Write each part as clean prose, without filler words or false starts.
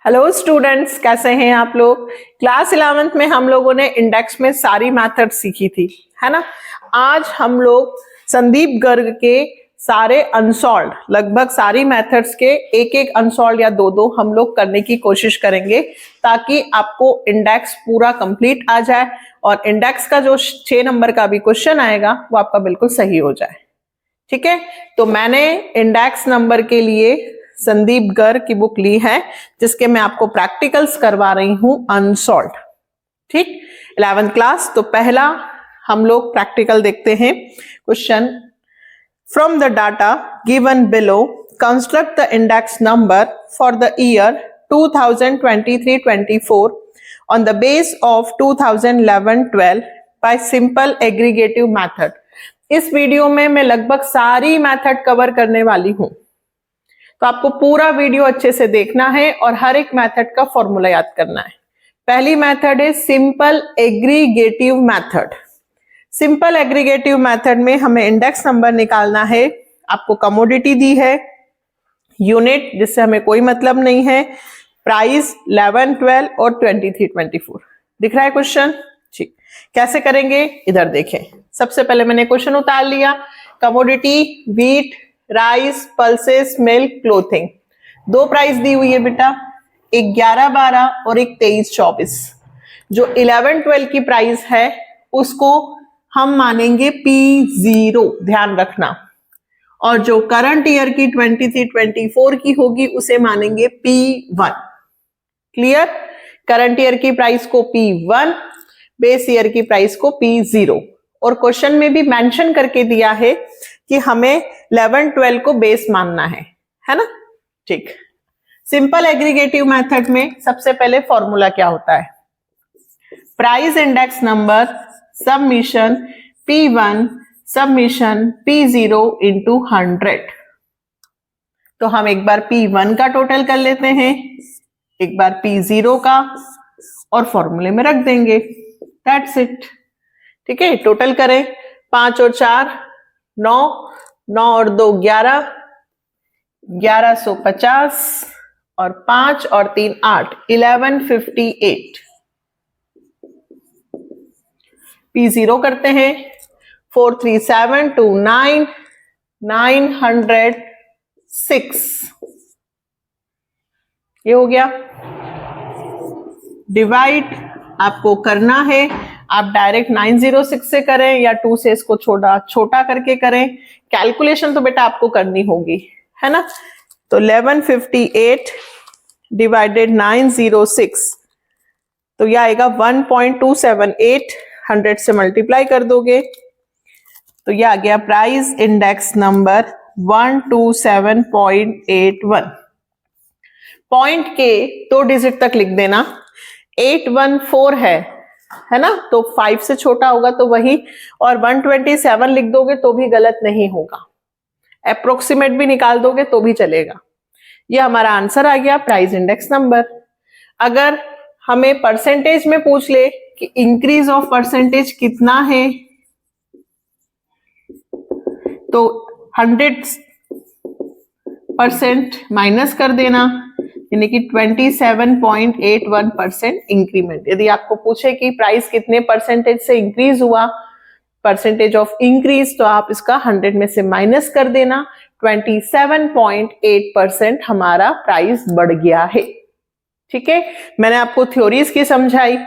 Hello students, कैसे हैं आप लोग। क्लास 11th में हम लोगों ने इंडेक्स में सारी मेथड सीखी थी, है ना। आज हम लोग संदीप गर्ग के सारे अनसॉल्व, लगभग सारी मेथड्स के एक एक अनसॉल्व या दो दो हम लोग करने की कोशिश करेंगे ताकि आपको इंडेक्स पूरा कंप्लीट आ जाए और इंडेक्स का जो 6 नंबर का भी क्वेश्चन आएगा वो आपका बिल्कुल सही हो जाए। ठीक है, तो मैंने इंडेक्स नंबर के लिए संदीप गर्ग की बुक ली है जिसके मैं आपको प्रैक्टिकल्स करवा रही हूं अनसॉल्व। ठीक, 11th क्लास। तो पहला हम लोग प्रैक्टिकल देखते हैं। Question, from the data given below construct the index number for the year 2023-24 on the base of 2011-12 bye simple aggregative method. इस वीडियो में मैं लगभग सारी मेथड कवर करने वाली हूं, तो आपको पूरा वीडियो अच्छे से देखना है और हर एक मेथड का फॉर्मूला याद करना है। पहली मेथड है simple aggregative method. Simple aggregative method में हमें इंडेक्स नंबर निकालना है। आपको कमोडिटी दी है, यूनिट जिससे हमें कोई मतलब नहीं है, प्राइस 11, 12 और 23, 24 दिख रहा है क्वेश्चन। ठीक, कैसे करेंगे इधर देखें। सबसे पहले मैंने क्वेश्चन उतार लिया। Commodity wheat, rice, pulses, milk, clothing. दो प्राइस दी हुई है बेटा, एक 11-12 और एक 23-24। जो 11-12 की प्राइस है उसको हम मानेंगे P0, ध्यान रखना। और जो करंट ईयर की 23-24 की होगी उसे मानेंगे P1। क्लियर। करंट ईयर की प्राइस को P1, बेस ईयर की प्राइस को P0। और क्वेश्चन में भी मेंशन करके दिया है कि हमें 11-12 को बेस मानना है ना। ठीक, सिंपल एग्रीगेटिव मेथड में सबसे पहले फॉर्मूला क्या होता है, price index number submission P1 submission P0 into 100। तो हम एक बार P1 का टोटल कर लेते हैं, एक बार P0 का, और फॉर्मूले में रख देंगे। That's it. ठीक है, टोटल करें। 5 और 4 9, 9 और 2 11, 1150 और 5 और 3 8, 1158। P0 करते हैं। 4 3 7 2 9, 906। ये हो गया। डिवाइड आपको करना है, आप डायरेक्ट 906 से करें या 2 से इसको छोटा करके करें। कैलकुलेशन तो बेटा आपको करनी होगी, है ना। तो 1158 डिवाइडेड 906, तो यह आएगा 1.278। 100 से मल्टीप्लाई कर दोगे तो यह आ गया प्राइस इंडेक्स नंबर 127.81। पॉइंट के 2 डिजिट तक लिख देना। 814 है ना, तो 5 से छोटा होगा तो वही, और 127 लिख दोगे तो भी गलत नहीं होगा। अप्रोक्सीमेट भी निकाल दोगे तो भी चलेगा। ये हमारा आंसर आ गया, प्राइस इंडेक्स नंबर। अगर हमें परसेंटेज में पूछ ले कि इंक्रीज ऑफ परसेंटेज कितना है, तो 100% माइनस कर देना, यानी कि 27.81% इंक्रीमेंट। यदि आपको पूछे कि प्राइस कितने परसेंटेज से इंक्रीज हुआ, परसेंटेज ऑफ इंक्रीज, तो आप इसका 100 में से माइनस कर देना। 27.8% हमारा प्राइस बढ़ गया है। ठीक है, मैंने आपको थ्योरीज की समझाई,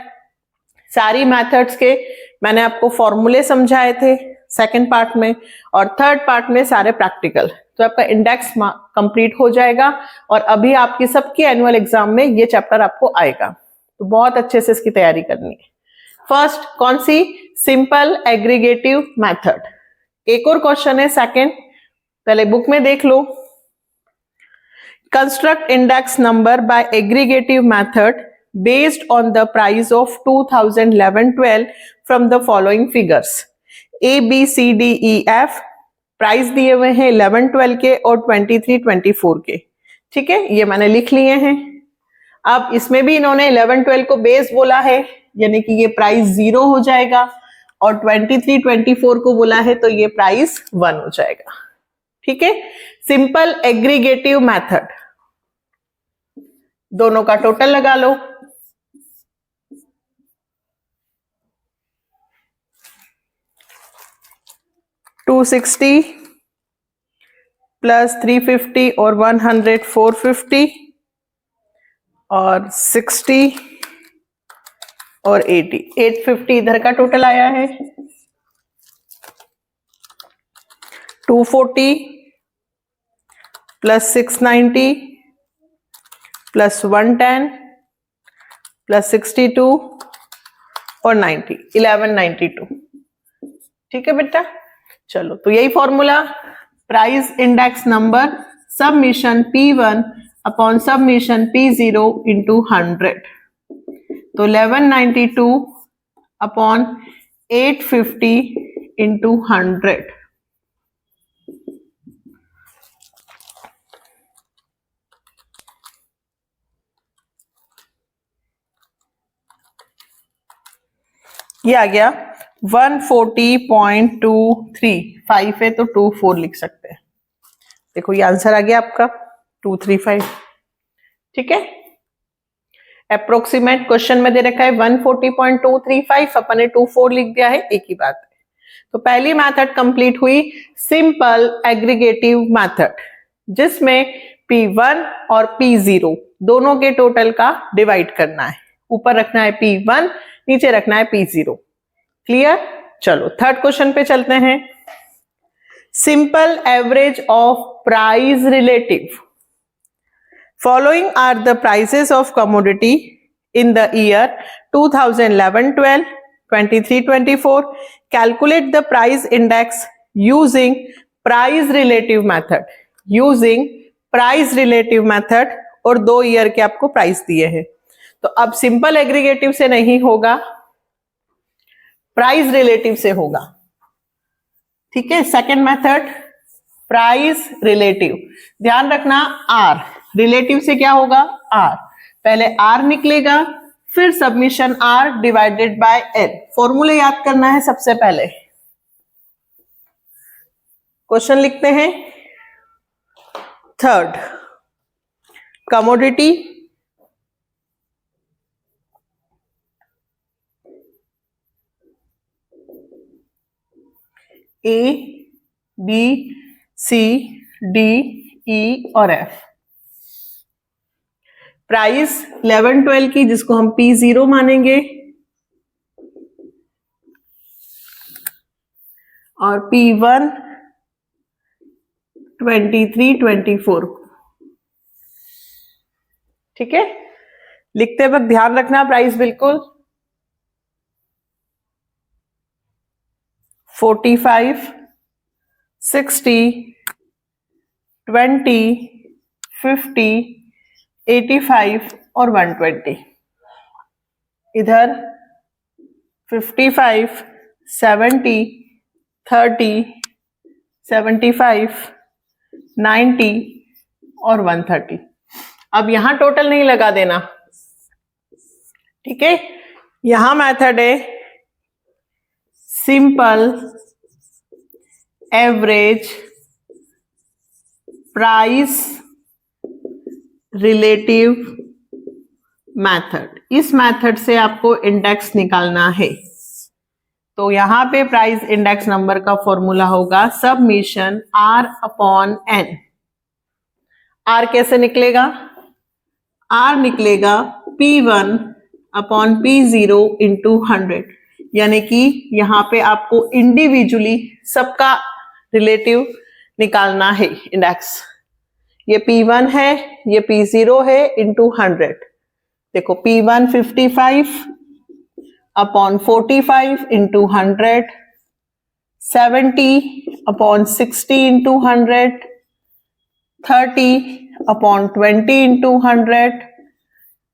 सारी मेथड्स के मैंने आपको फॉर्मूले समझाए थे सेकंड पार्ट में, और थर्ड पार्ट में सारे प्रैक्टिकल। तो आपका इंडेक्स कंप्लीट हो जाएगा और अभी आपकी सबकी एनुअल एग्जाम में ये चैप्टर आपको आएगा, तो बहुत अच्छे से इसकी तैयारी करनी है। फर्स्ट कौन सी, सिंपल एग्रीगेटिव मेथड। एक और क्वेश्चन है सेकंड, पहले बुक में देख लो। Construct index number by aggregative method based on the price of 2011-12 from the following figures. A B C D E F price दिए हुए हैं 11-12 के और 23-24 के। ठीक है, ये मैंने लिख लिए हैं। अब इसमें भी इन्होंने 11-12 को बेस बोला है, यानी कि ये प्राइस 0 हो जाएगा, और 23-24 को बोला है तो ये प्राइस 1 हो जाएगा। ठीक है, सिंपल एग्रीगेटिव मेथड। दोनों का टोटल लगा लो। $260 प्लस 350 और 100 450 और 60 और 80 850 इधर का टोटल आया है। 240 प्लस 690 प्लस 110 प्लस 62 और 90 1192। ठीक है बेटा, चलो तो यही formula, price index number submission P1 upon submission P0 into 100। तो 1192 अपॉन 850 इंटू 100। ये आ गया 140.235 है तो 24 लिख सकते हैं। देखो ये आंसर आ गया आपका 235। ठीक है, अप्रोक्सीमेट क्वेश्चन में दे रखा है 140.235, अपन ने 24 लिख दिया है, एक ही बात है। तो पहली मेथड कंप्लीट हुई, सिंपल एग्रीगेटिव मेथड, जिसमें P1 और P0 दोनों के टोटल का डिवाइड करना है। ऊपर रखना है P1, नीचे रखना है P0। क्लियर? चलो थर्ड क्वेश्चन पे चलते हैं। Simple average of price relative. Following are the prices of commodity in the year 2011-12, 23-24. Calculate the price index using price relative method. Using price relative method और 2 year के आपको price दिए हैं। तो अब सिंपल एग्रीगेटिव से नहीं होगा, प्राइस रिलेटिव से होगा। ठीक है, सेकेंड मेथड प्राइस रिलेटिव। ध्यान रखना आर रिलेटिव से क्या होगा, आर, पहले आर निकलेगा फिर submission R divided by L. फॉर्मूले याद करना है सबसे पहले। क्वेश्चन लिखते हैं third, commodity A B C D E और एफ। प्राइस 11-12 की, जिसको हम P0 मानेंगे, और P1 23-24। ठीक है, लिखते वक्त ध्यान रखना प्राइस बिल्कुल 45, 60, 20, 50, 85 और 120। इधर 55, 70, 30, 75, 90 और 130। अब यहां टोटल नहीं लगा देना। ठीक है, यहां मेथड है simple average price relative method. इस मेथड से आपको इंडेक्स निकालना है। तो यहां पे प्राइस इंडेक्स नंबर का फॉर्मूला होगा submission R upon N. R कैसे निकलेगा, आर निकलेगा P1 अपॉन P0 इंटू 100। यानी कि यहां पे आपको इंडिविजुअली सबका रिलेटिव निकालना है इंडेक्स। ये P1 है, ये P0 है, इंटू 100। देखो P1 55 upon 45 into 100, 70 upon 60 into 100, 30 upon 20 into 100,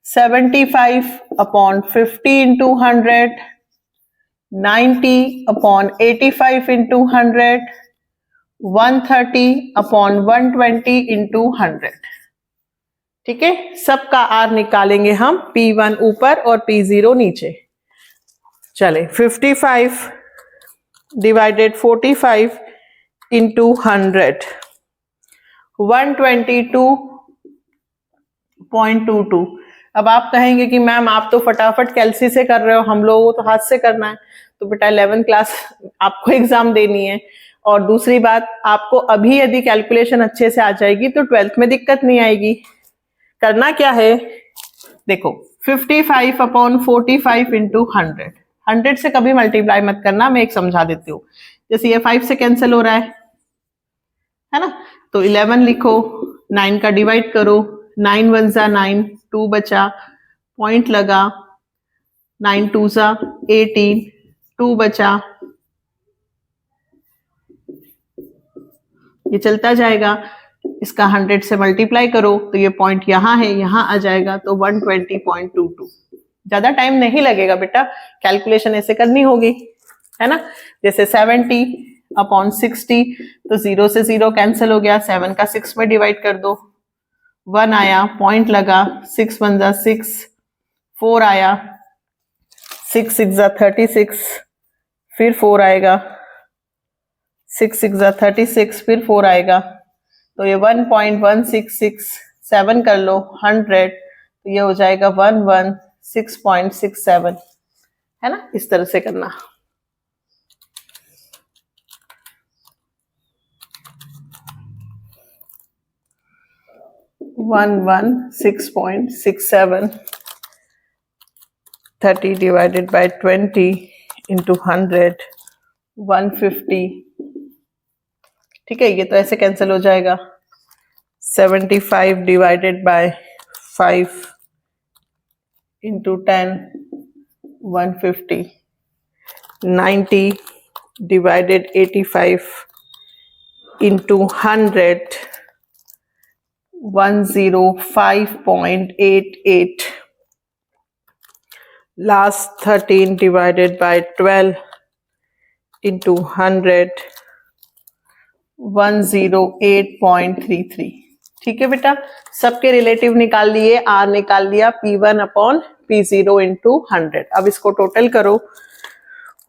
75 upon 50 into 100, 90 upon 85 into 100, 130 upon 120 into 100। ठीक है, सबका आर निकालेंगे हम, P1 ऊपर और P0 नीचे। चले 55 डिवाइडेड 45 इंटू 100, 122 0.22। अब आप कहेंगे कि मैम आप तो फटाफट कैलसी से कर रहे हो, हम लोगों को तो हाथ से करना है। तो बेटा 11th क्लास आपको एग्जाम देनी है, और दूसरी बात आपको अभी यदि कैलकुलेशन अच्छे से आ जाएगी तो 12th में दिक्कत नहीं आएगी। करना क्या है, देखो 55/45 इंटू 100। 100 से कभी मल्टीप्लाई मत करना, मैं एक समझा देती हूँ। जैसे ये 5 से कैंसिल हो रहा है ना, तो 11 लिखो, 9 का डिवाइड करो, 9 1 जा 9, 2 बचा, पॉइंट लगा, 9 2 जा 18, 2 बचा, ये चलता जाएगा। इसका 100 से मल्टीप्लाई करो तो ये पॉइंट यहाँ है, यहाँ आ जाएगा, तो 120.22। ज्यादा टाइम नहीं लगेगा बेटा, कैलकुलेशन ऐसे करनी होगी, है ना। जैसे 70/60, तो 0 से 0 कैंसिल हो गया, 7 का 6 में डिवाइड कर दो, 1 आया, पॉइंट लगा, 6 1 जा 6, 4 आया, 6 6 जा 36, फिर 4 आएगा, 6 6 जा 36, फिर 4 आएगा, तो ये 1.1667 कर लो 100, तो ये हो जाएगा 116.67, है ना। इस तरह से करना। One 116.67, 30 divided by 20 into 100, 150। ठीक है, ये तो ऐसे कैंसिल हो जाएगा। 75 divided by 5 into 10, 150। 90 divided 85 into 100, 105.88। Last 13 divided by 12 into 100, 108.33। ठीक है बेटा, सबके रिलेटिव निकाल लिए, आर निकाल लिया, P1/P0 इंटू 100। अब इसको टोटल करो,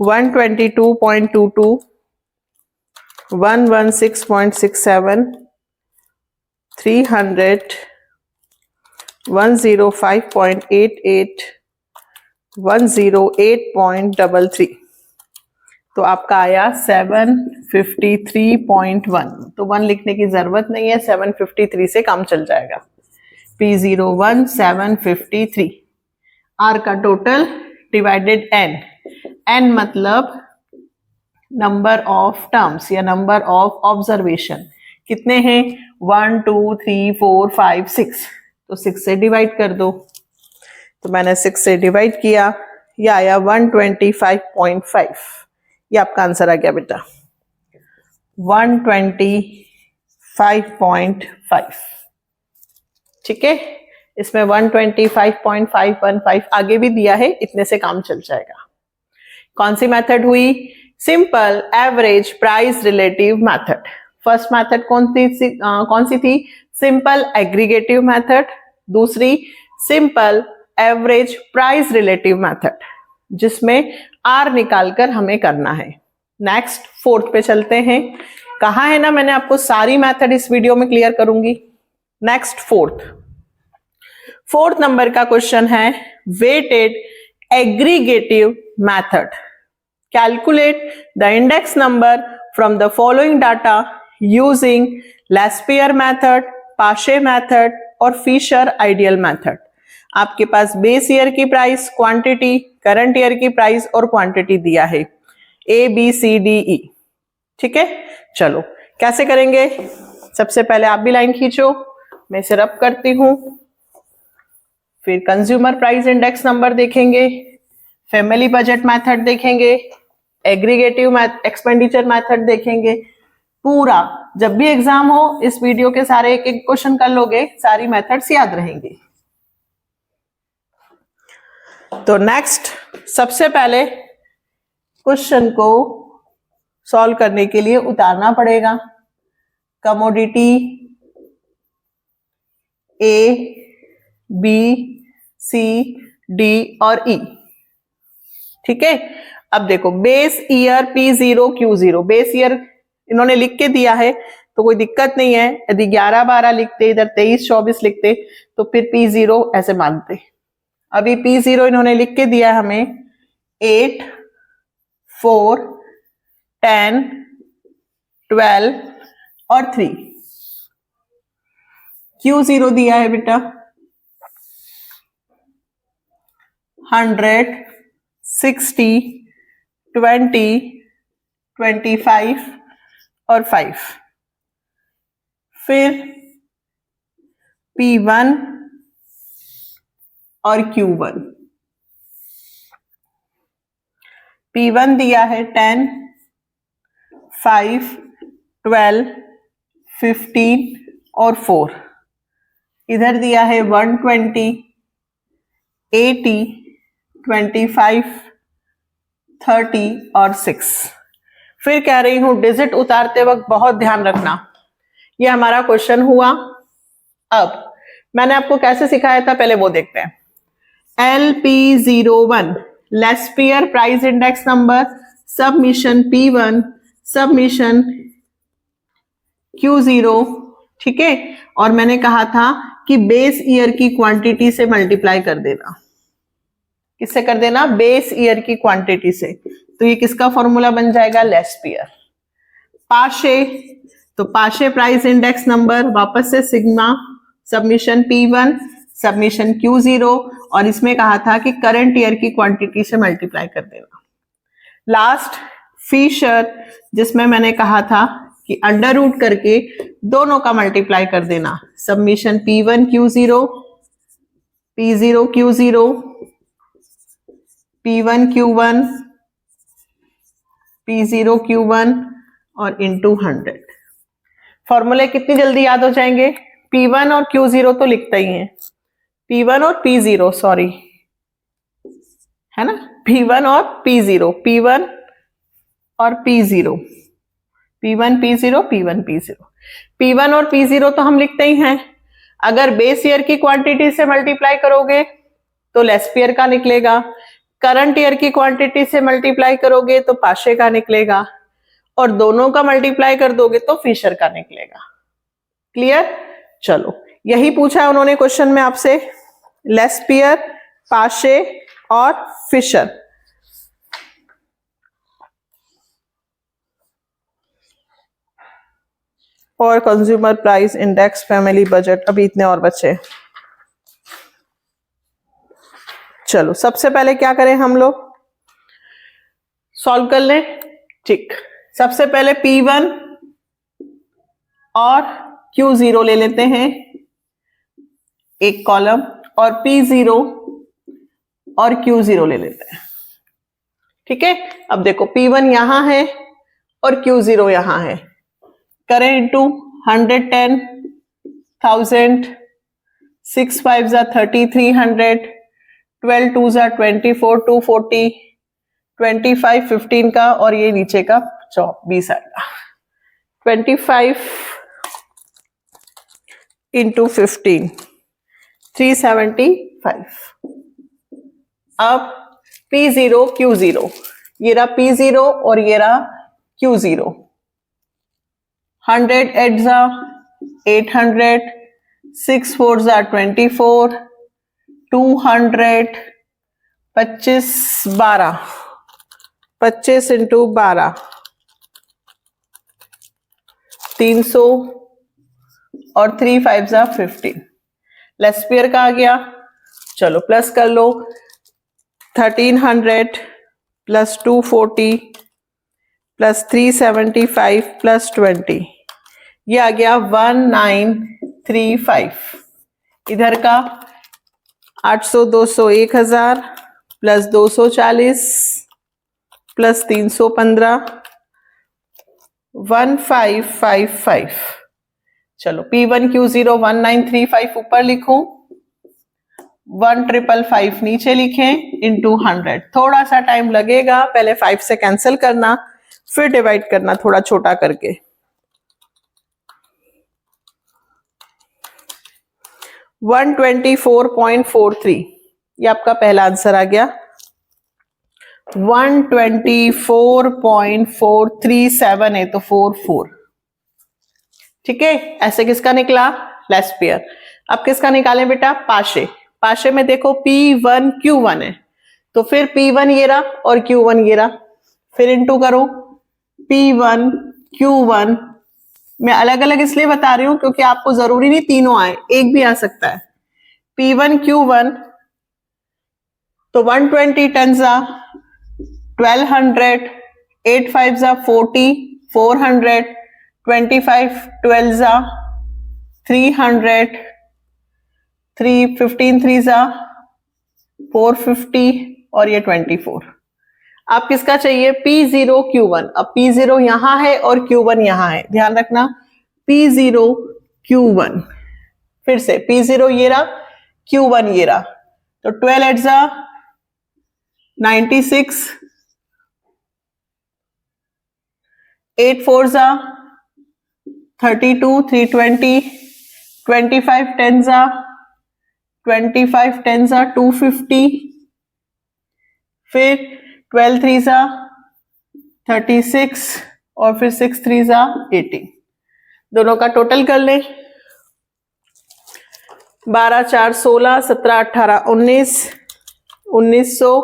122.22, 116.67, 300, 105.88, 108.33। तो आपका आया 753.1। तो 1 लिखने की जरूरत नहीं है, 753 से काम चल जाएगा। P01 753। R का टोटल डिवाइडेड n, n मतलब नंबर ऑफ टर्म्स या नंबर ऑफ ऑब्जर्वेशन। कितने हैं, 1 2 3 4 5 6, तो 6 से डिवाइड कर दो। तो मैंने 6 से डिवाइड किया, यह आया 125.5। ये आपका आंसर आ गया बेटा, 125.5। ठीक है, इसमें 125.515 आगे भी दिया है, इतने से काम चल जाएगा। कौन सी मेथड हुई, simple average price relative method. First method कौन सी थी, सिंपल एग्रीगेटिव मेथड। दूसरी simple average price relative method, जिसमें आर निकालकर हमें करना है। नेक्स्ट फोर्थ पे चलते हैं। कहा है ना मैंने आपको सारी मेथड इस वीडियो में क्लियर करूंगी। नेक्स्ट फोर्थ नंबर का क्वेश्चन है, weighted aggregative method. Calculate the index number from the following data using Laspeyres method, Paasche method और फिशर आइडियल मेथड। आपके पास बेस ईयर की प्राइस, क्वांटिटी, करंट ईयर की price और quantity दिया है, ABCDE। ठीक है, चलो कैसे करेंगे। सबसे पहले आप भी लाइन खींचो, मैं इसे रब करती हूं। फिर कंज्यूमर प्राइस इंडेक्स नंबर देखेंगे, फैमिली बजट मेथड देखेंगे, एग्रीगेटिव एक्सपेंडिचर मेथड देखेंगे। पूरा जब भी एग्जाम हो इस वीडियो के सारे एक एक क्वेश्चन कर लोगे, सारी मेथड्स याद रहेंगी। तो नेक्स्ट सबसे पहले क्वेश्चन को सॉल्व करने के लिए उतारना पड़ेगा। Commodity A, B, C, D और E। ठीक है, अब देखो base year P0 Q0, base year इन्होंने लिख के दिया है, तो कोई दिक्कत नहीं है। यदि 11 12 लिखते, इधर 23 24 लिखते तो फिर P0 ऐसे मानते। अभी P0 इन्होंने लिख के दिया हमें 8 4 10 12 और 3। Q0 दिया है बेटा 100 60 20 25 और 5। फिर P1 और Q1। P1 दिया है 10 5 12 15 और 4। इधर दिया है 120 80 25 30 और 6। फिर कह रही हूं डिजिट उतारते वक्त बहुत ध्यान रखना। ये हमारा क्वेश्चन हुआ। अब मैंने आपको कैसे सिखाया था पहले वो देखते हैं। LP01 Laspeyres price index number, submission P1, submission Q0, ठीक है। और मैंने कहा था कि बेस ईयर की क्वांटिटी से मल्टीप्लाई कर देना। किससे कर देना? बेस ईयर की क्वांटिटी से। तो ये किसका फॉर्मूला बन जाएगा? लेस्पियर। पाशे, तो पाशे प्राइस इंडेक्स नंबर, वापस से sigma, submission P1, submission Q0, और इसमें कहा था कि करंट ईयर की क्वांटिटी से मल्टीप्लाई कर देना। लास्ट फिशर, जिसमें मैंने कहा था कि अंडर रूट करके दोनों का मल्टीप्लाई कर देना। Submission P1 Q0, P0 Q0, P1 Q1, P0 Q1 और इंटू 100। फॉर्मूले कितनी जल्दी याद हो जाएंगे? P1 और Q0 तो लिखता ही है, P1 और P0, सॉरी, है ना, P1 और P0, P1 और P0, P1 P0, P1 P0, P1 और P0 तो हम लिखते ही हैं। अगर बेस ईयर की क्वांटिटी से मल्टीप्लाई करोगे तो लेस्पियर का निकलेगा, करंट ईयर की क्वांटिटी से मल्टीप्लाई करोगे तो पाशे का निकलेगा, और दोनों का मल्टीप्लाई कर दोगे तो फिशर का निकलेगा। क्लियर? चलो, यही पूछा है उन्होंने क्वेश्चन में आपसे, लेस्पियर, पाशे और फिशर। और consumer price index, family budget, अभी इतने और बचे। चलो, सबसे पहले क्या करें हम लोग? सॉल्व कर लें। ठीक, सबसे पहले P1 और Q0 ले लेते हैं एक कॉलम, और P0 और Q0 ले लेते हैं। ठीक है, अब देखो P1 यहां है और Q0 यहां है। करें इंटू 110 1000, 6 5 30, 300, 12 2 24, 240, 25 15 का, और ये नीचे का 20 आएगा। 25 इंटू 15, 375। अब P0 Q0, ये रहा P0 और ये रहा Q0। 100 8 800, 6 4 24, 200, 25 12, 25 इंटू 12, 300, और 3 5 15। लेस्पियर का आ गया। चलो प्लस कर लो, 1300 प्लस 240 प्लस 375 प्लस 20, ये आ गया 1935। इधर का 800 200 1000 प्लस 240 प्लस 315, 1555। चलो P1 Q0 1935 ऊपर लिखूं, 1555 नीचे लिखें, इंटू 100। थोड़ा सा टाइम लगेगा, पहले 5 से कैंसिल करना, फिर डिवाइड करना थोड़ा छोटा करके। 124.43, ये आपका पहला आंसर आ गया। 124.437 है तो 44। ठीक है, ऐसे किसका निकला, लेस पेयर। अब किसका निकालें बेटा, पाशे। पाशे में देखो P1 Q1 है, तो फिर P1 ये रहा और Q1 ये रहा, फिर इंटू करो P1 Q1। मैं अलग अलग इसलिए बता रही हूं क्योंकि आपको जरूरी नहीं तीनों आए, एक भी आ सकता है। P1 Q1 तो 120 10 जा 1200, 8 5 जा 40, 400, 25 12 जा 300, 3 15 3 जा 450 और ये 24। आप किसका चाहिए, P0 Q1। अब P0 यहां है और Q1 यहां है, ध्यान रखना P0 Q1। फिर से P0 ये रहा, Q1 ये रहा, तो 12 8 जा 96, 8 4 जा 32, 320, 25 10 जा 25 10 जा 250, फिर 12 3 जा 36 और फिर 6 3 जा 80। दोनों का टोटल कर लें, 12 4 16, 17 18 19, 1900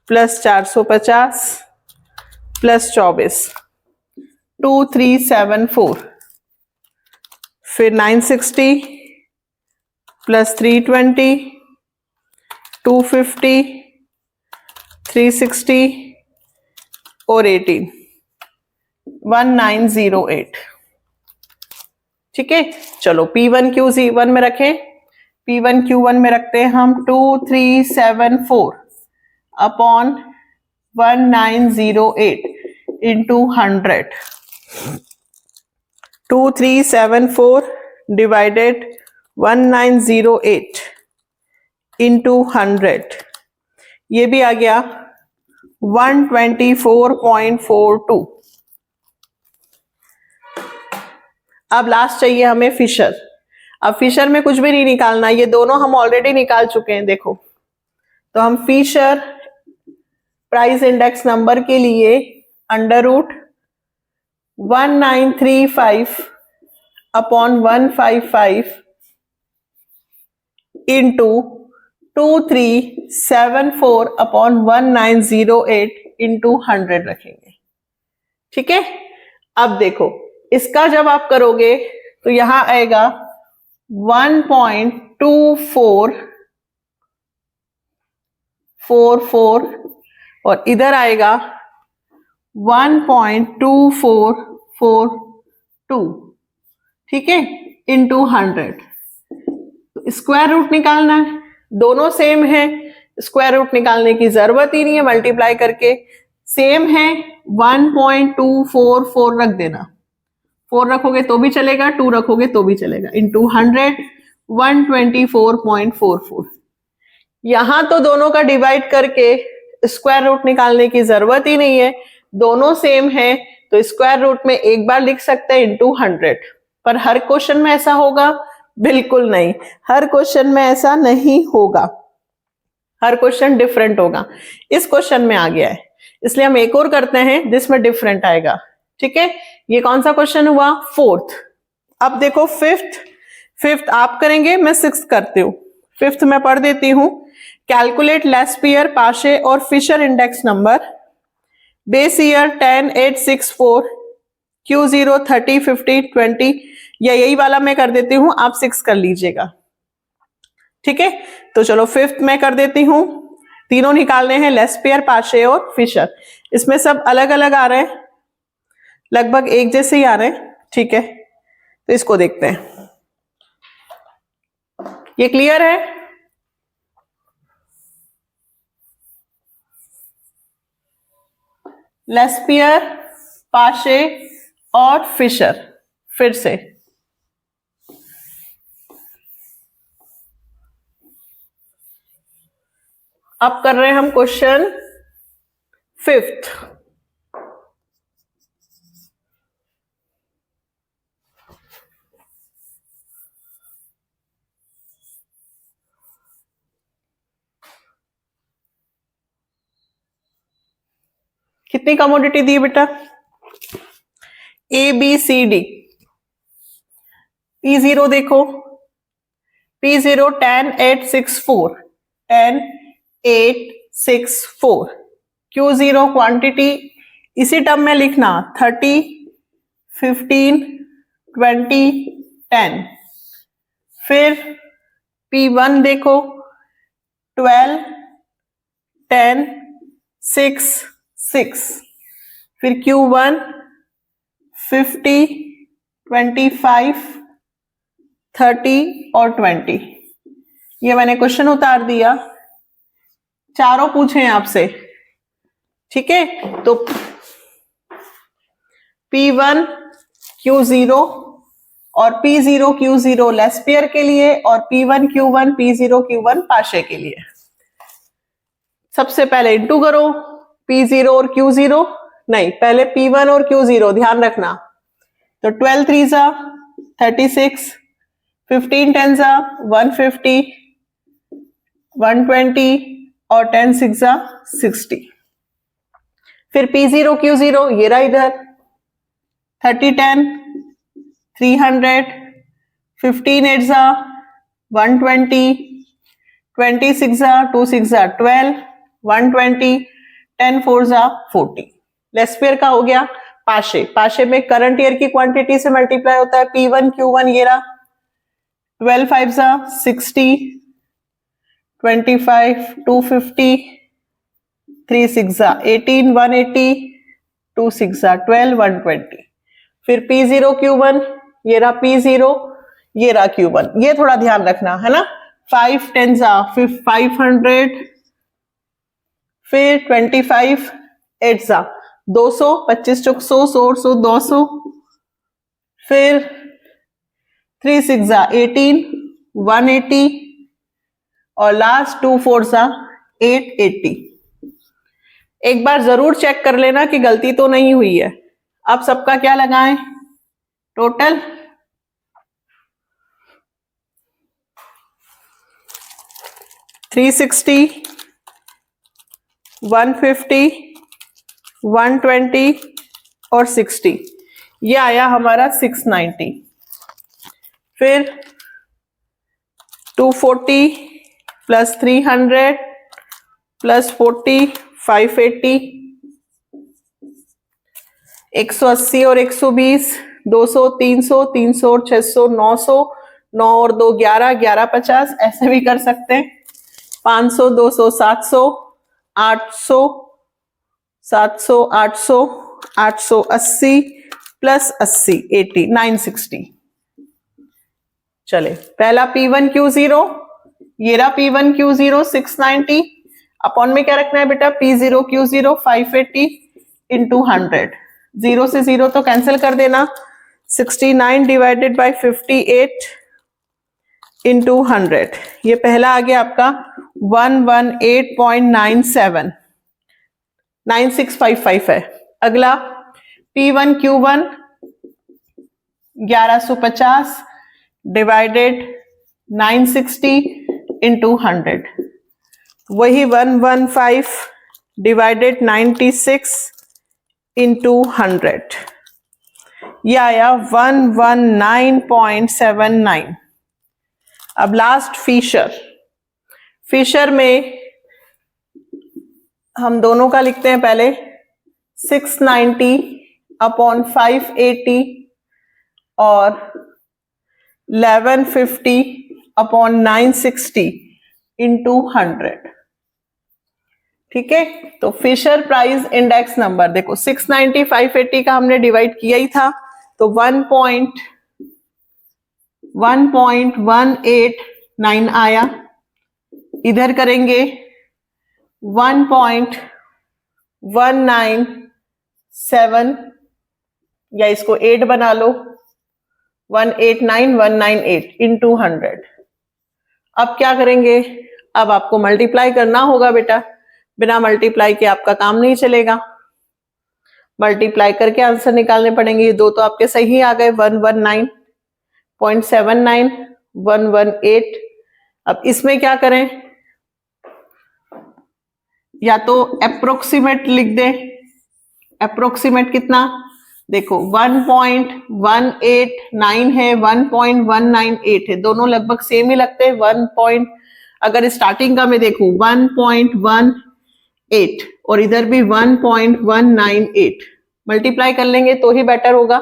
प्लस 450 प्लस 24, 2374, फिर 960 प्लस 320, 250, 360 और 18, 1908। ठीक है, चलो P1 Q1 में रखें, P1 Q1 में रखते हैं हम 2374 अपॉन 1908 इंटू 100। 2374 डिवाइडेड 1908 इंटू 100, ये भी आ गया 124.42। अब लास्ट चाहिए हमें फिशर। अब फिशर में कुछ भी नहीं निकालना, ये दोनों हम ऑलरेडी निकाल चुके हैं देखो। तो हम फिशर प्राइस इंडेक्स नंबर के लिए under root 1935 upon 155 into 2374 upon 1908 into 100 रखेंगे। ठीक है, अब देखो इसका जब आप करोगे तो यहां आएगा 1.2444 और इधर आएगा 1.2442। ठीक है, इंटू 100। स्क्वायर रूट निकालना है, दोनों सेम है, स्क्वायर रूट निकालने की जरूरत ही नहीं है, मल्टीप्लाई करके सेम है 1.244 रख देना। 4 रखोगे तो भी चलेगा, 2 रखोगे तो भी चलेगा, इंटू 100 124.44। यहां तो दोनों का डिवाइड करके स्क्वायर रूट निकालने की जरूरत ही नहीं है, दोनों सेम है, तो स्क्वायर रूट में एक बार लिख सकते हैं इंटू 100। पर हर क्वेश्चन में ऐसा होगा? बिल्कुल नहीं, हर क्वेश्चन में ऐसा नहीं होगा, हर क्वेश्चन डिफरेंट होगा। इस क्वेश्चन में आ गया है, इसलिए हम एक और करते हैं जिसमें डिफरेंट आएगा। ठीक है, ये कौन सा क्वेश्चन हुआ? फोर्थ। अब देखो फिफ्थ आप करेंगे, मैं सिक्स्थ करती हूँ। फिफ्थ में पढ़ देती हूं, कैलकुलेट लेस्पियर, पाशे और Fisher index number, base year 10 8 6 4, Q0 30 50 20, या यही वाला मैं कर देती हूं, आप 6 कर लीजिएगा। ठीक है, तो चलो फिफ्थ में कर देती हूं। तीनों निकालने हैं, लेस्पियर, पाशे और फिशर। इसमें सब अलग अलग आ रहे हैं, लगभग एक जैसे ही आ रहे हैं। ठीक है, तो इसको देखते हैं। ये क्लियर है? लेस्पियर, पाशे और फिशर। फिर से अब कर रहे हैं हम क्वेश्चन फिफ्थ। कितनी कमोडिटी दी बेटा? A B C D। P0 देखो, P0 10,864, 10,864। Q0 क्वांटिटी इसी टर्म में लिखना 30, 15, 20, 10। फिर P1 देखो 12, 10, 6, 6। फिर Q1 50, 25, 30 और 20। ये मैंने क्वेश्चन उतार दिया, चारों पूछे हैं आपसे, ठीक है। तो P1 Q0 और P0 Q0 लेस पेयर के लिए, और P1 Q1 P0 Q1 पाशे के लिए। सबसे पहले इंटू करो P0 और Q0, नहीं पहले P1 और Q0, ध्यान रखना। तो 12 3 जा 36, 15 10 जा 150, 120 और 10 6 जा 60। फिर P0 Q0 ये रहा इधर 30 10 300, 15 8 जा 120, 20 6 जा 2 6 जा 12, 120, 10 4 जा 40। लेस पेयर का हो गया। पाशे, पाशे में करंट ईयर की क्वांटिटी से मल्टीप्लाई होता है। P1 Q1 ये रहा 12 5 जा 60, 25 250, 3 6 जा 18, 180, 2 6 जा 12, 120। फिर P0 Q1 ये रहा P0, ये रहा Q1, ये थोड़ा ध्यान रखना है ना। 5 10 जा 500, फिर 25 8 जा 200, 25 चौक 100, 100 200। फिर 3 6 जा 18, 180 और लास्ट 2 4 जा 880। एक बार जरूर चेक कर लेना कि गलती तो नहीं हुई है। अब सबका क्या लगाएं टोटल, थ्री 360, 150, 120 और 60, ये आया हमारा 690। फिर 240 प्लस 300 प्लस 40 580, 180 और 120, 200 300, 300 और 600 900, 9 और 2 11, 11 50, ऐसे भी कर सकते हैं। 500 200 700, 800 700 800, 880 प्लस 80 80 960। चले पहला P1 Q0, ये रहा P1 Q0 690, अपॉन में क्या रखना है बेटा P0 Q0 580 इंटू 100, 0 से 0 तो कैंसिल कर देना। 69 डिवाइडेड बाय 58 इंटू 100, ये पहला आ गया आपका 118.97, 9655 है। अगला P1 Q1 1150 डिवाइडेड 960 इंटू 100, वही 115 डिवाइडेड 96 इंटू 100, यह आया 119.79। अब लास्ट फिशर, फिशर में हम दोनों का लिखते हैं पहले 690 अपॉन 580 और 1150 अपॉन 960 इंटू 100, ठीक है। तो फिशर प्राइस इंडेक्स नंबर देखो 690 580 का हमने डिवाइड किया ही था, तो 1.189 आया। इधर करेंगे 1.197 या इसको 8 बना लो 189198 इंटू 100। अब क्या करेंगे, अब आपको मल्टीप्लाई करना होगा बेटा, बिना मल्टीप्लाई के आपका काम नहीं चलेगा। मल्टीप्लाई करके आंसर निकालने पड़ेंगे। ये दो तो आपके सही आ गए 119.79 118। अब इसमें क्या करें, या तो अप्रोक्सीमेट लिख दें। अप्रोक्सीमेट कितना देखो 1.189 है, 1.198 है, दोनों लगभग सेम ही लगते हैं। अगर स्टार्टिंग का मैं देखूं 1.18 और इधर भी 1.198, मल्टीप्लाई कर लेंगे तो ही बेटर होगा,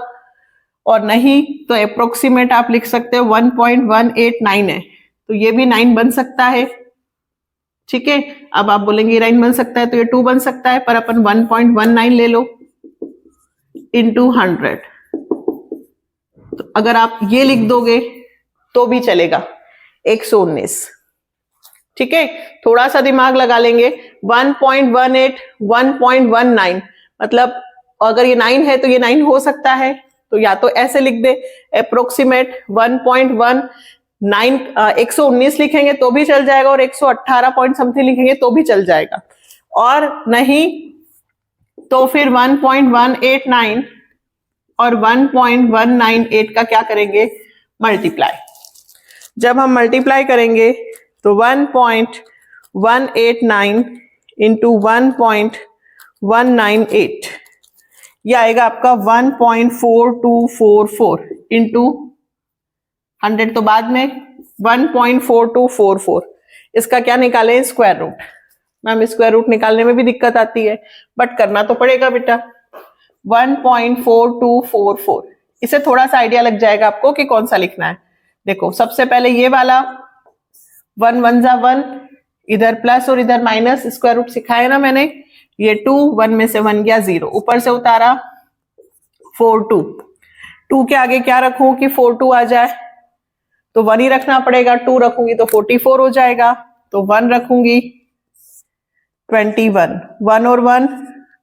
और नहीं तो अप्रोक्सीमेट आप लिख सकते हो 1.189 है, तो ये भी 9 बन सकता है। ठीक है, अब आप बोलेंगे 9 बन सकता है तो ये 2 बन सकता है, पर अपन 1.19 ले लो इंटू 100, तो अगर आप ये लिख दोगे तो भी चलेगा 119। ठीक है, थोड़ा सा दिमाग लगा लेंगे। 1.18 1.19 मतलब अगर ये 9 है तो ये 9 हो सकता है, तो या तो ऐसे लिख दे अप्रोक्सीमेट 1.19 119 लिखेंगे तो भी चल जाएगा, और 118 पॉइंट समथिंग लिखेंगे तो भी चल जाएगा, और नहीं तो फिर 1.189 और 1.198 का क्या करेंगे, मल्टीप्लाई। जब हम मल्टीप्लाई करेंगे तो 1.189 इंटू 1.198 यह आएगा आपका 1.4244 इंटू 100, तो बाद में 1.4244, इसका क्या निकालें, square root. Ma'am square root निकालने में भी दिक्कत आती है, बट करना तो पड़ेगा बेटा। 1.4244, इसे थोड़ा सा आइडिया लग जाएगा आपको कि कौन सा लिखना है। देखो सबसे पहले ये वाला 1 1 जा 1, इधर प्लस और इधर माइनस, स्क्वायर रूट सिखाया ना मैंने। ये 2, 1 में से 1 गया 0, ऊपर से उतारा 42, 2 के आगे क्या रखूं कि 42 आ जाए, तो 1 ही रखना पड़ेगा। 2 रखूंगी तो 44 हो जाएगा, तो 1 रखूंगी 21, 1 और 1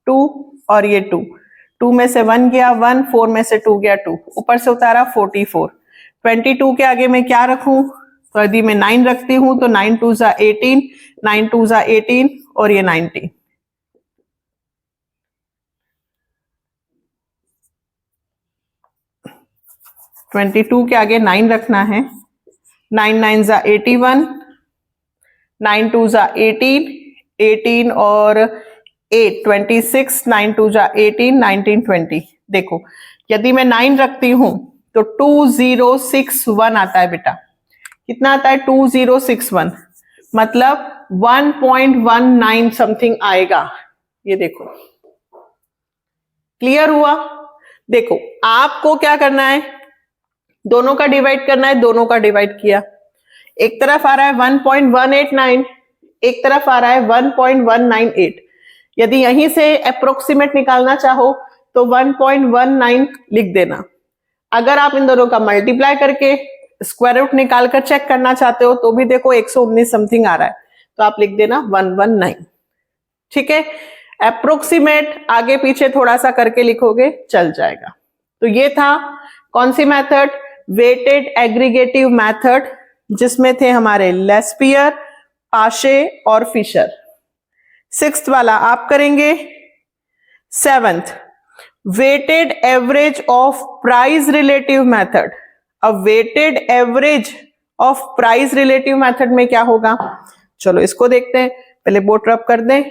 2, और ये 2 में से 1 गया 1, 4 में से 2 गया 2, ऊपर से उतारा 44। 22 के आगे मैं क्या रखूं, तो यदि मैं 9 रखती हूं तो 9 2 जा 18, 9 2 जा 18 और ये 90। तो 22 के आगे 9 रखना है, 9 9 जा 81, 9 2 जा 18, 18 और 8 26, 9 2 जा 18, 19 20। देखो यदि मैं 9 रखती हूं तो 2061 आता है बेटा। कितना आता है, 2061, मतलब 1.19 समथिंग आएगा। ये देखो क्लियर हुआ। देखो आपको क्या करना है, दोनों का डिवाइड करना है, दोनों का डिवाइड किया। एक तरफ आ रहा है 1.189, एक तरफ आ रहा है 1.198। यदि यहीं से अप्रोक्सीमेट निकालना चाहो तो 1.19 लिख देना। अगर आप इन दोनों का मल्टीप्लाई करके स्क्वायर रूट निकालकर चेक करना चाहते हो तो भी देखो 119 समथिंग आ रहा है, तो आप लिख देना 119। ठीक है, अप्रोक्सीमेट आगे पीछे थोड़ा सा करके लिखोगे चल जाएगा। तो ये था कौन सी मेथड, वेटेड एग्रीगेटिव मेथड, जिसमें थे हमारे लेस्पियर, पाशे और फिशर। 6th वाला आप करेंगे। 7th weighted average of price relative method. अब weighted average of price relative method में क्या होगा, चलो इसको देखते हैं। पहले बोर्ड रब कर दें।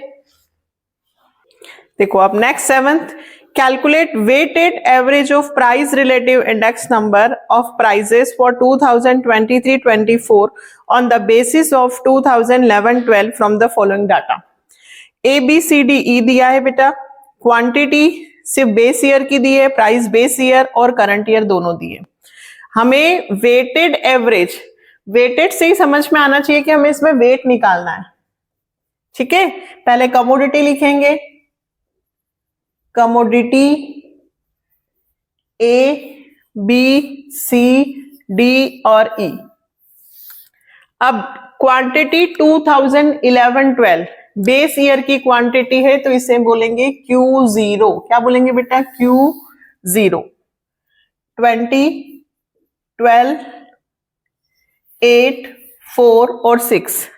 देखो अब next 7th, calculate weighted average of price relative index number of prices for 2023-24 on the basis of 2011-12 from the following data. ABCDE दिया है बेटा, क्वांटिटी सिर्फ बेस ईयर की दी है, प्राइस बेस ईयर और करंट ईयर दोनों दिए। हमें वेटेड एवरेज, वेटेड से ही समझ में आना चाहिए कि हमें इसमें वेट निकालना है। ठीक है, पहले कमोडिटी लिखेंगे, commodity A B C D और E। अब क्वांटिटी 2011-12 बेस ईयर की क्वांटिटी है, तो इसे बोलेंगे Q0। क्या बोलेंगे बेटा, Q0। 20, 12, 8, 4 और 6।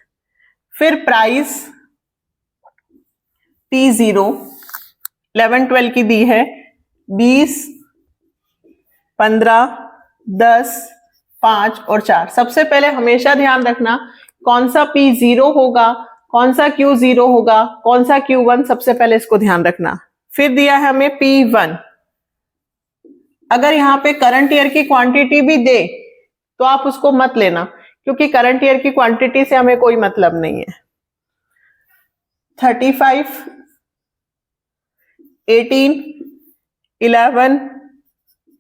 फिर प्राइस P0 11-12 की दी है 20, 15, 10, 5 और 4। सबसे पहले हमेशा ध्यान रखना कौन सा P0 होगा, कौन सा Q0 होगा, कौन सा Q1, सबसे पहले इसको ध्यान रखना। फिर दिया है हमें P1, अगर यहाँ पे करंट ईयर की क्वांटिटी भी दे तो आप उसको मत लेना, क्योंकि करंट ईयर की क्वांटिटी से हमें कोई मतलब नहीं है। 35, 18, 11,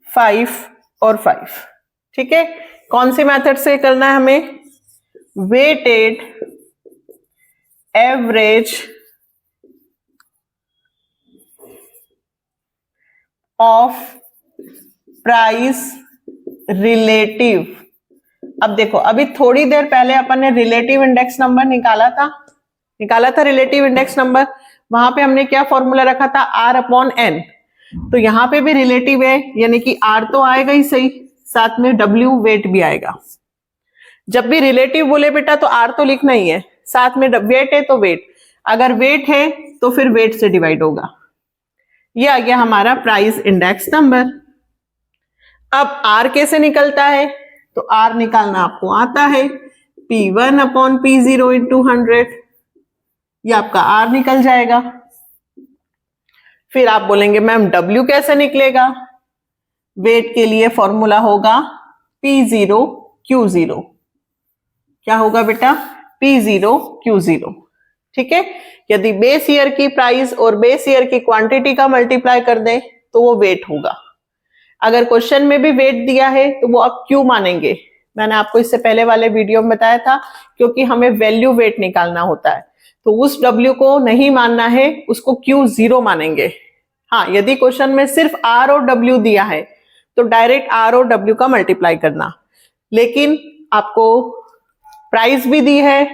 5 और 5। ठीक है, कौन सी मेथड से करना है हमें? Weighted average of price relative. अब देखो, अभी थोड़ी देर पहले अपन ने रिलेटिव इंडेक्स नंबर निकाला था रिलेटिव इंडेक्स नंबर। वहां पे हमने क्या फॉर्मूला रखा था? R/N। तो यहाँ पे भी रिलेटिव है, यानी कि R तो आएगा ही सही, साथ में W वेट भी आएगा। जब भी रिलेटिव बोले बेटा तो R तो लिखना ही है, साथ में वेट है तो वेट, अगर वेट है तो फिर वेट से डिवाइड होगा। ये आ गया हमारा प्राइस इंडेक्स नंबर। अब R कैसे निकलता है? तो R निकालना आपको आता है, P1/P0 इंटू 100, ये आपका R निकल जाएगा। फिर आप बोलेंगे मैम W कैसे निकलेगा? वेट के लिए फॉर्मूला होगा P0Q0। क्या होगा बेटा? P0Q0। ठीक है, यदि बेस ईयर की प्राइस और बेस ईयर की क्वांटिटी का मल्टीप्लाई कर दें तो वो वेट होगा। अगर क्वेश्चन में भी वेट दिया है तो वो आप क्यों मानेंगे? मैंने आपको इससे पहले वाले वीडियो में बताया था, क्योंकि हमें वैल्यू वेट निकालना होता है, तो उस W को नहीं मानना है, उसको Q0 मानेंगे। हाँ, यदि क्वेश्चन में सिर्फ R और W दिया है तो डायरेक्ट R और W का मल्टीप्लाई करना, लेकिन आपको प्राइस भी दी है,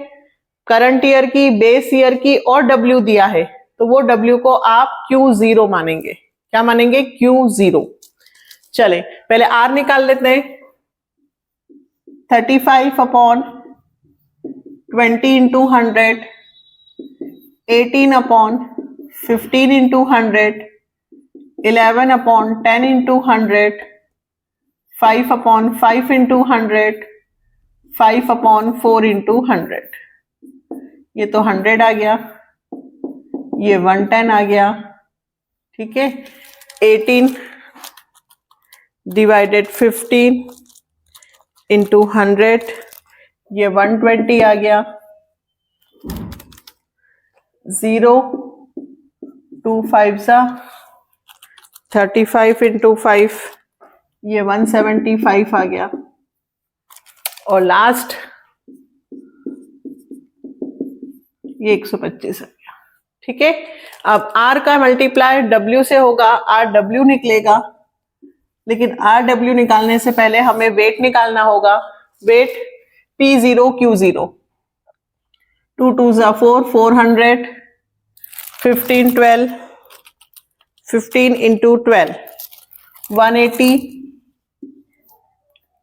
करंट ईयर की, बेस ईयर की और W दिया है, तो वो W को आप Q0 मानेंगे। क्या मानेंगे? Q0। चले पहले R निकाल लेते हैं। 35/20 into 100, 18/15 into 100, 11/10 into 100, 5/5 into 100, 5/4 into 100। ये तो 100 आ गया, ये 110 आ गया। ठीक है, 18 डिवाइडेड 15 इंटू 100, ये 120 आ गया। 0 2 5 35 इंटू 5, ये 175 आ गया। और लास्ट ये 125 आ गया। ठीक है, अब R का मल्टीप्लाई W से होगा, RW निकलेगा, लेकिन RW निकालने से पहले हमें वेट निकालना होगा। Weight P0Q0। 2 2 4, 400, 15 12, 15 इंटू 12, 180,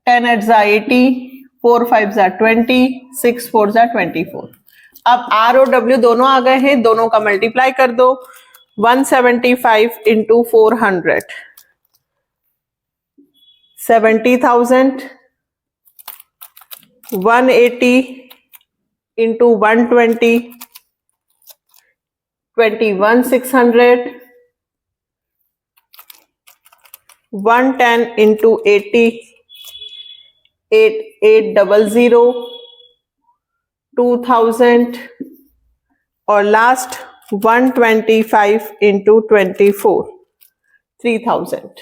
10 8 80, 4 5 20, 6 4 24। अब R और W दोनों आ गए हैं, दोनों का मल्टीप्लाई कर दो। 175 इंटू 400, 70,000, 180 इंटू 120, 21,600, 110 इंटू 80, 8800, 2000 और लास्ट 125 इंटू 24, 3000।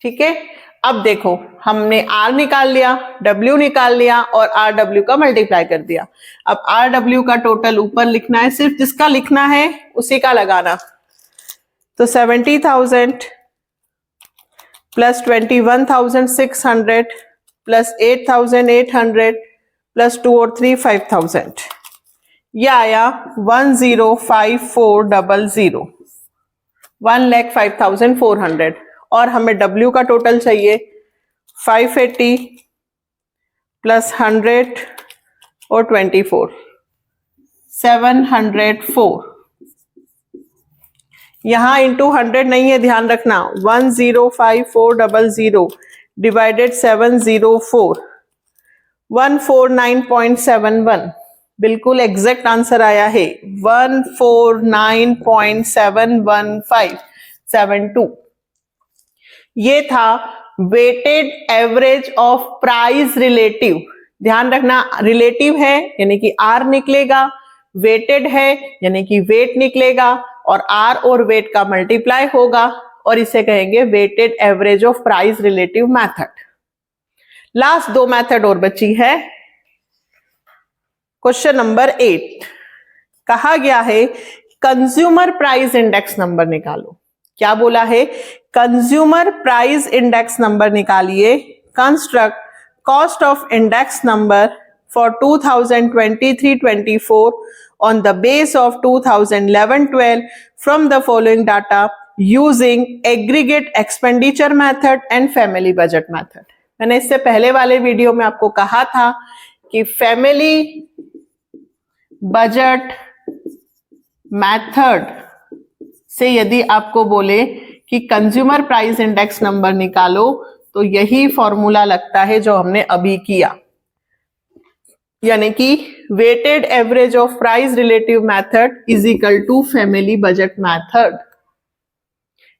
ठीक है, अब देखो हमने R निकाल लिया, W निकाल लिया और RW का मल्टीप्लाई कर दिया। अब RW का टोटल ऊपर लिखना है, सिर्फ जिसका लिखना है उसी का लगाना। तो 70,000 प्लस 21,600 प्लस 8,800 प्लस 2 और 3 5,000, यह आया 1,05,400, 1,05,400। और हमें W का टोटल चाहिए 580 प्लस 100 और 24, 704। यहां इंटू 100 नहीं है, ध्यान रखना। 1,05,400 डिवाइडेड 704, 149.71, बिल्कुल एग्जैक्ट आंसर आया है 149.71572। ये था weighted average of price relative. ध्यान रखना, रिलेटिव है यानी कि आर निकलेगा, वेटेड है यानी कि वेट निकलेगा, और आर और वेट का मल्टीप्लाई होगा, और इसे कहेंगे weighted average of price relative method. Last दो मेथड और बची है। क्वेश्चन नंबर 8 कहा गया है कंज्यूमर प्राइस इंडेक्स नंबर निकालो। क्या बोला है? कंज्यूमर प्राइस इंडेक्स नंबर निकालिए। Construct cost of index number for 2023-24 on the base of 2011-12 from the following data using aggregate expenditure method and family budget method। मैंने इससे पहले वाले वीडियो में आपको कहा था कि फैमिली बजट मेथड से यदि आपको बोले कि कंज्यूमर प्राइस इंडेक्स नंबर निकालो तो यही फॉर्मूला लगता है जो हमने अभी किया, यानी कि weighted average of price relative method is equal to family budget method.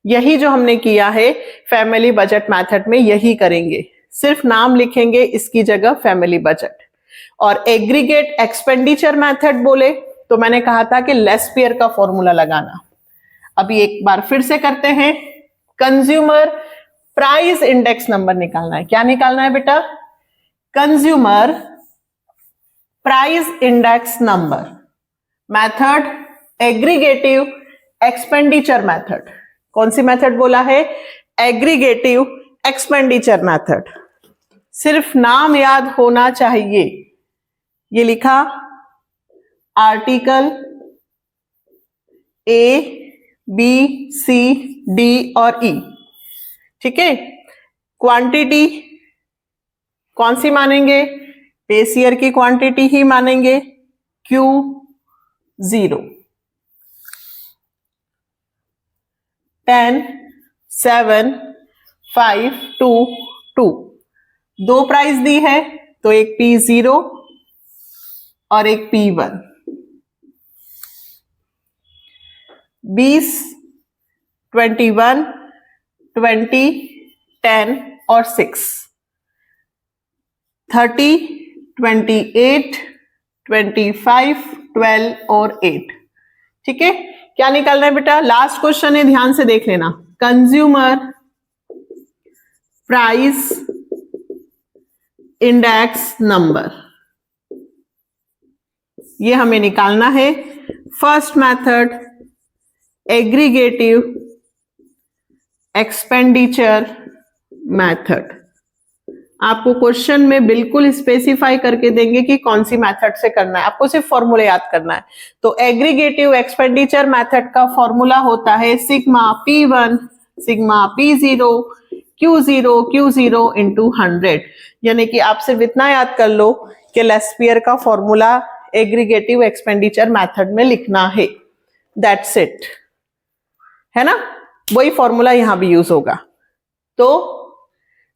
यही जो हमने किया है फैमिली बजट मेथड में यही करेंगे, सिर्फ नाम लिखेंगे इसकी जगह फैमिली बजट। और एग्रीगेट एक्सपेंडिचर मेथड बोले तो मैंने कहा था कि लेस्पियर का फॉर्मूला लगाना। अभी एक बार फिर से करते हैं। कंज्यूमर प्राइस इंडेक्स नंबर निकालना है। क्या निकालना है बेटा? Consumer price index number. Method aggregative expenditure method. कौन सी मेथड बोला है? Aggregative expenditure method. सिर्फ नाम याद होना चाहिए। ये लिखा article A B C D और ई, ठीक है। क्वांटिटी कौन सी मानेंगे? बेस ईयर की क्वांटिटी ही मानेंगे, Q0। 10, 7, 5, 2, 2। दो प्राइस दी है तो एक P0 और एक P1। 20, 21, 20, 10 और 6। 30, 28, 25, 12 और 8। ठीक है, क्या निकालना है बेटा? लास्ट क्वेश्चन है, ध्यान से देख लेना। कंज्यूमर प्राइस इंडेक्स नंबर, ये हमें निकालना है। First method aggregative expenditure method. आपको क्वेश्चन में बिल्कुल स्पेसिफाई करके देंगे कि कौन सी मेथड से करना है, आपको सिर्फ फॉर्मूला याद करना है। तो एग्रीगेटिव एक्सपेंडिचर मेथड का फॉर्मूला होता है sigma P1 sigma P0 Q0 into 100। यानी कि आप सिर्फ इतना याद कर लो कि लेस्पियर का फॉर्मूला एग्रीगेटिव एक्सपेंडिचर मेथड में लिखना है। दैट्स इट, है ना? वही फॉर्मूला यहां भी यूज होगा। तो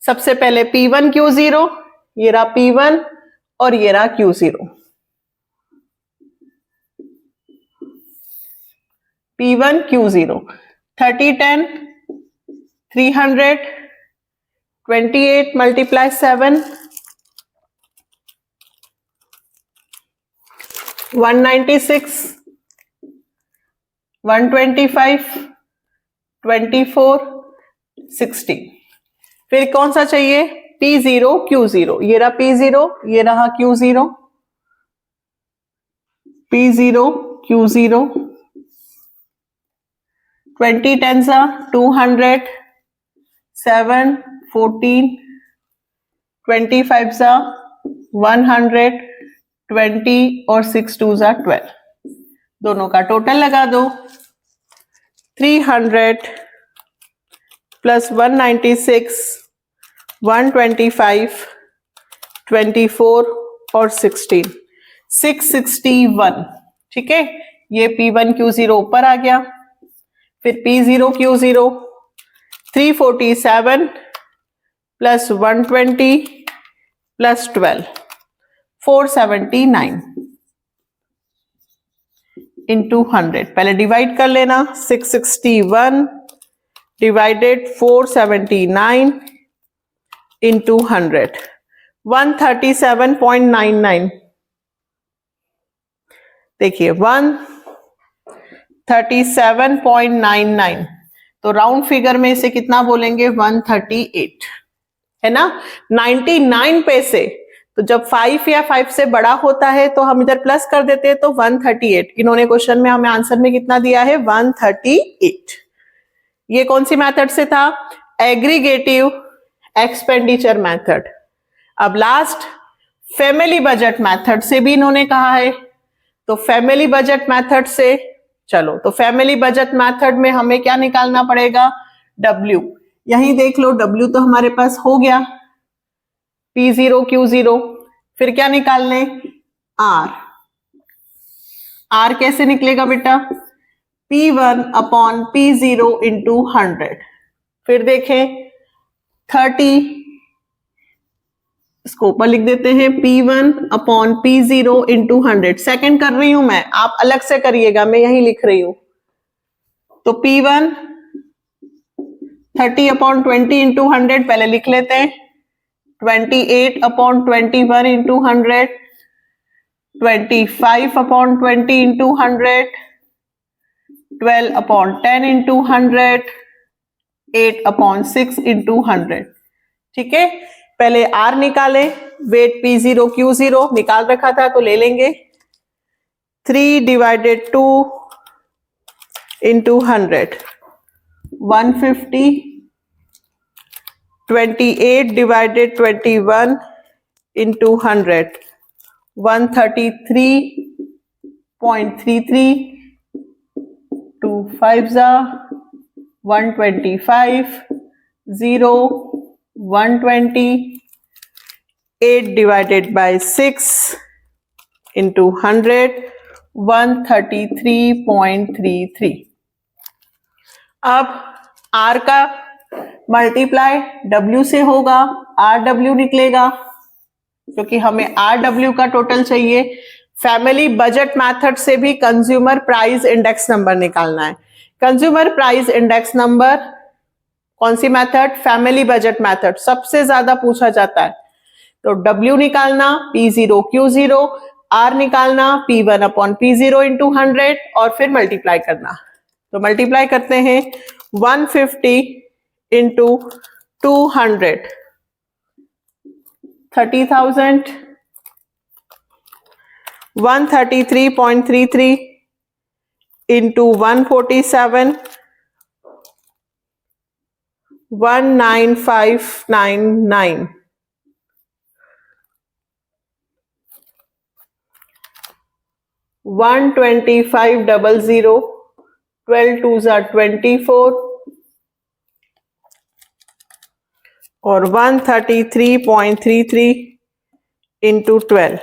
सबसे पहले P1 Q0, ये रहा P1 और ये रहा Q0। P1 Q0 30 10 300 28 multiply 7 196 125 24 60। फिर कौन सा चाहिए? P0 Q0, ये रहा P0, ये रहा Q0। P0 Q0 20 10 200 7 14 25 100 20 और 6 2 12। दोनों का टोटल लगा दो। 300 प्लस 196 125 24 और 16 661। ठीक है, ये P1 Q0 ऊपर आ गया। फिर P0 Q0 347 plus 120 plus 12 479 into 100। पहले डिवाइड कर लेना। 661 डिवाइडेड 479 इंटू 100, 137.99। देखिए 137.99, तो राउंड फिगर में इसे कितना बोलेंगे, 138, है ना। 99 पैसे, तो जब 5 या 5 से बड़ा होता है तो हम इधर प्लस कर देते हैं, तो 138। इन्होंने क्वेश्चन में हमें आंसर में कितना दिया है, 138। ये कौन सी मेथड से था, एग्रीगेटिव एक्सपेंडिचर मेथड। अब लास्ट फैमिली बजट मेथड से भी इन्होंने कहा है, तो फैमिली बजट मेथड से चलो, तो फैमिली बजट मेथड में हमें क्या निकालना पड़ेगा, W। यहीं देख लो, W तो हमारे पास हो गया, P0 Q0, फिर क्या निकालने, R। R कैसे निकलेगा बेटा, P1 अपॉन P0 इंटू 100। फिर देखें 30, इसको ऊपर लिख देते हैं, P1 upon P0 into 100। Second कर रही हूं मैं, आप अलग से करिएगा, मैं यही लिख रही हूं। तो P1 30 अपॉन 20 इंटू 100 पहले लिख लेते हैं, 28 upon 21 into 100, 25 upon 20 into 100, 12 upon 10 into 100, 8 upon 6 into 100। ठीक है, पहले R निकाले, वेट P0 Q0 निकाल रखा था तो ले लेंगे, 3 divided 2 into 100, 150, 28 divided 21 into 100, 133.33, 2 5 125, 0 120, 8 divided by 6 into 100, 133.33। अब R का मल्टीप्लाई W से होगा, RW निकलेगा, क्योंकि हमें RW का टोटल चाहिए। फैमिली बजट मेथड से भी कंज्यूमर प्राइस इंडेक्स नंबर निकालना है। कंज्यूमर प्राइस इंडेक्स नंबर कौन सी मेथड, फैमिली बजट मेथड, सबसे ज्यादा पूछा जाता है। तो W निकालना P0 Q0, R निकालना P1 अपॉन P0 इंटू 100 और फिर मल्टीप्लाई करना। तो मल्टीप्लाई करते हैं, 150 इंटू 200, 30,000, 133.33 इंटू 147, 19599, 12500, 12 2s are 24 और 133.33 इंटू 12,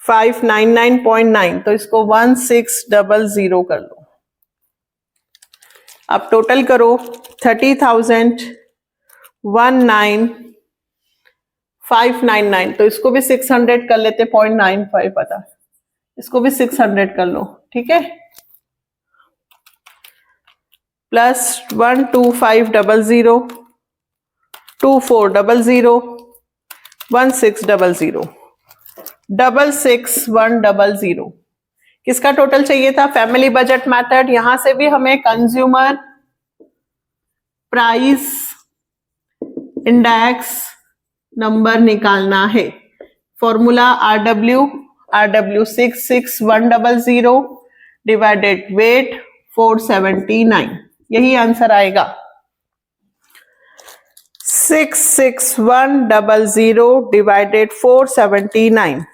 1599.9, तो इसको 1600 कर लो। अब टोटल करो, 30,000, 19599, तो इसको भी 600 कर लेते, 0.95 पता, इसको भी 600 कर लो, ठीक है। प्लस 12500, 2400, 1600, 66100। किसका टोटल चाहिए था, फैमिली बजट मेथड। यहां से भी हमें कंज्यूमर प्राइस इंडेक्स नंबर निकालना है। फॉर्मूला RW 66100 डिवाइडेड वेट 479, यही आंसर आएगा। 66100 डिवाइडेड 479,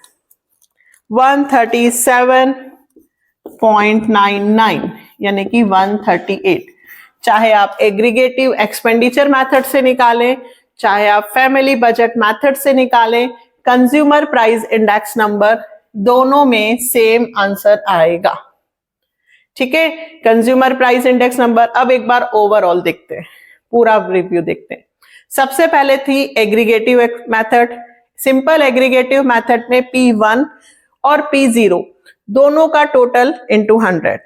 137.99 यानी कि 138। चाहे आप एग्रीगेटिव एक्सपेंडिचर मेथड से निकालें, चाहे आप फैमिली बजट मेथड से निकालें, कंज्यूमर प्राइस इंडेक्स नंबर दोनों में सेम आंसर आएगा। ठीक है, कंज्यूमर प्राइस इंडेक्स नंबर। अब एक बार ओवरऑल देखते हैं, पूरा रिव्यू देखते हैं। सबसे पहले थी aggregative method. Simple aggregative method में P1 और P0 दोनों का टोटल इंटू 100।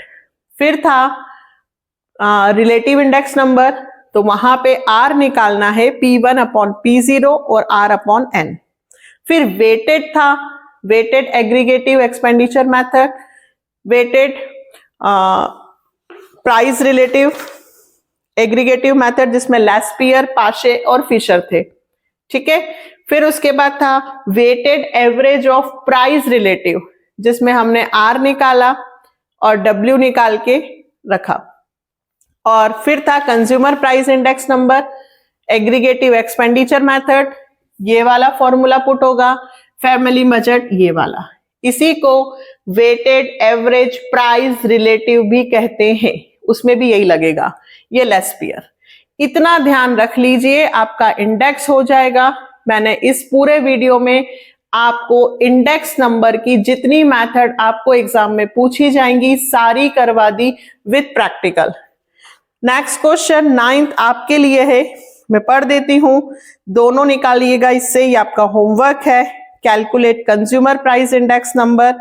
फिर था रिलेटिव इंडेक्स नंबर, तो वहां पे R निकालना है P1 अपॉन P0 और R अपॉन N। फिर वेटेड था, weighted aggregative expenditure method, weighted price relative aggregative method जिसमें लेस्पियर, पाशे और फिशर थे, ठीक है। फिर उसके बाद था weighted average of price relative जिसमें हमने R निकाला और W निकाल के रखा। और फिर था consumer price index number, aggregative expenditure method, ये वाला फॉर्मूला पुट होगा, फैमिली बजट ये वाला। इसी को वेटेड एवरेज प्राइस रिलेटिव भी कहते हैं, उसमें भी यही लगेगा, ये लेस्पियर। इतना ध्यान रख लीजिए, आपका इंडेक्स हो जाएगा। मैंने इस पूरे वीडियो में आपको इंडेक्स नंबर की जितनी मेथड आपको एग्जाम में पूछी जाएंगी सारी करवा दी with practical. Next question 9th आपके लिए है, मैं पढ़ देती हूं, दोनों निकालिएगा इससे, ये आपका होमवर्क है। Calculate consumer price index number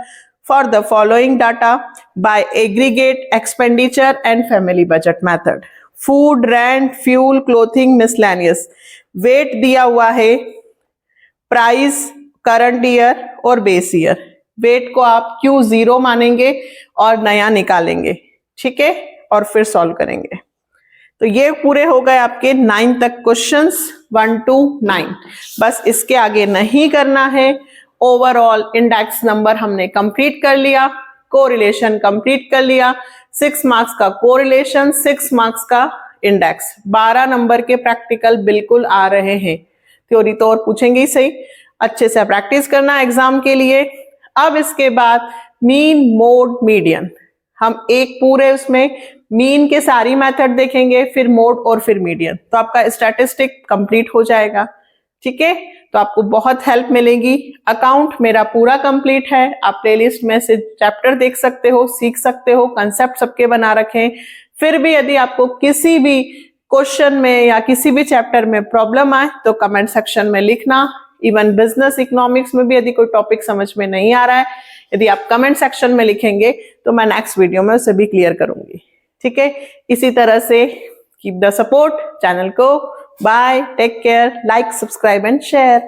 for the following data by aggregate expenditure and family budget method. Food, rent, fuel, clothing, miscellaneous. Weight दिया हुआ है प्राइस, करंट ईयर और बेस ईयर। वेट को आप Q0 मानेंगे और नया निकालेंगे, ठीक है, और फिर सॉल्व करेंगे। तो ये पूरे हो गए आपके 9 तक क्वेश्चंस, 1 to 9। बस इसके आगे नहीं करना है। ओवरऑल इंडेक्स नंबर हमने कंप्लीट कर लिया, कोरिलेशन कंप्लीट कर लिया, 6 मार्क्स का कोरिलेशन, 6 मार्क्स का इंडेक्स, 12 नंबर के प्रैक्टिकल बिल्कुल आ रहे हैं। थ्योरी तो और पूछेंगे ही सही, अच्छे से प्रैक्टिस करना एग्जाम के लिए। अब इसके बाद मीन, मोड, मीडियन, हम एक पूरे उसमें मीन के सारी मेथड देखेंगे, फिर मोड और फिर मीडियन, तो आपका स्टैटिस्टिक कंप्लीट हो जाएगा, ठीक है। तो आपको बहुत हेल्प मिलेगी। अकाउंट मेरा पूरा कंप्लीट है, आप प्लेलिस्ट में से चैप्टर देख सकते हो, सीख सकते हो, कंसेप्ट सबके बना रखे हैं। फिर भी यदि आपको किसी भी क्वेश्चन में या किसी भी चैप्टर में प्रॉब्लम आए तो कमेंट सेक्शन में लिखना। इवन बिजनेस इकोनॉमिक्स में भी यदि कोई टॉपिक समझ में नहीं आ रहा है, यदि आप कमेंट सेक्शन में लिखेंगे तो मैं नेक्स्ट वीडियो में उसे भी क्लियर करूंगी, ठीक है। इसी तरह से कीप द सपोर्ट चैनल को। Bye, take care, like, subscribe and share.